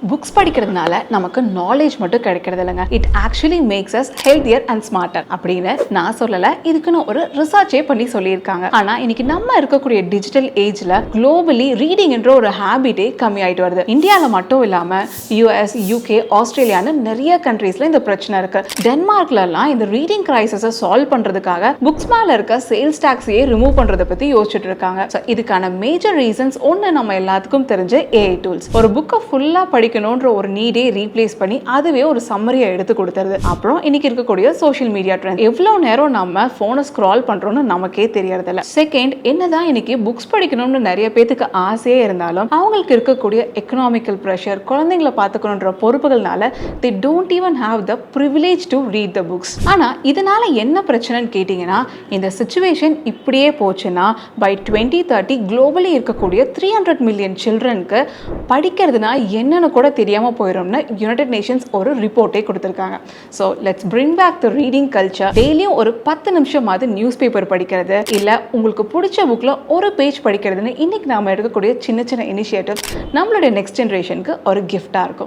Books படிக்கிறதுனால நமக்கு knowledge மட்டும் கிடைக்கிறது இல்லைங்க. It actually makes us healthier and smarter அப்படின்னு நான் சொல்லல, இதுக்குன்னு ஒரு ரிசர்ச்சே பண்ணி சொல்லியிருக்காங்க. ஆனா இன்னைக்கு நம்ம இருக்கக்கூடிய டிஜிட்டல் ஏஜ்ல குளோபலி ரீடிங் என்ற ஒரு ஹேபிட்டே கம்மி ஆயிட்டு வருது. இந்தியால மட்டும் இல்லாம யூஎஸ், யூகே, ஆஸ்திரேலியான்னு நிறைய கண்ட்ரீஸ்ல இந்த பிரச்சனை இருக்கு. டென்மார்க்ல எல்லாம் இந்த ரீடிங் கிரைசிஸை சால்வ் பண்றதுக்காக புக்ஸ் மேல இருக்க சேல்ஸ் டாக்ஸையே ரிமூவ் பண்றதை பத்தி யோசிச்சுட்டு இருக்காங்க. இதுக்கான மேஜர் ரீசன்ஸ் ஒன்னு நம்ம எல்லாத்துக்கும் தெரிஞ்ச ஏஐ டூல்ஸ். ஒரு புக்கை ஃபுல்லா படிக்கணும்ன்ற ஒரு நீடே ரீப்ளேஸ் பண்ணி அதுவே ஒரு சம்மரியை எடுத்து கொடுத்துருது. அப்புறம் இன்னைக்கு இருக்கக்கூடிய சோஷியல் மீடியா ட்ரெண்ட், எவ்வளவு நேரம் நம்ம போனை ஸ்க்ரால் பண்றோம்னு நமக்கே தெரியறது இல்ல. செகண்ட், என்னதான் இன்னைக்கு புக்ஸ் படிக்கணும்னு நிறைய பேத்துக்கு ஆசையே இருந்தாலும் அவங்களுக்கு இருக்கக்கூடிய எக்கனாமிக்கல் ப்ரெஷர், குழந்தைங்களை பார்த்துக்கணுன்ற பொறுப்புகள்னால they don't even have the privilege to read the books. ஆனா இதனால என்ன பிரச்சனைன்னு கேட்டீங்கன்னா, இந்த சிச்சுவேஷன் இப்படியே போச்சுன்னா by 2030 குளோபலி இருக்கக்கூடிய 300 மில்லியன் சில்ட்ரனுக்கு படிக்கிறதுனா என்னன்னு கூட தெரியாம போயிடும்னு யுனைடெட் நேஷன்ஸ் ஒரு ரிப்போர்ட்டே கொடுத்திருக்காங்க. So let's bring back the reading culture. டெய்லியும் ஒரு 10 நிமிஷமாவது நியூஸ் பேப்பர் படிக்கிறது, இல்லை உங்களுக்கு பிடிச்ச புக்கில் ஒரு பேஜ் படிக்கிறதுன்னு இன்னைக்கு நாம எடுக்கக்கூடிய சின்ன சின்ன இனிஷியேட்டிவ்ஸ் நம்மளுடைய நெக்ஸ்ட் ஜென்ரேஷனுக்கு ஒரு கிஃப்டாக இருக்கும்.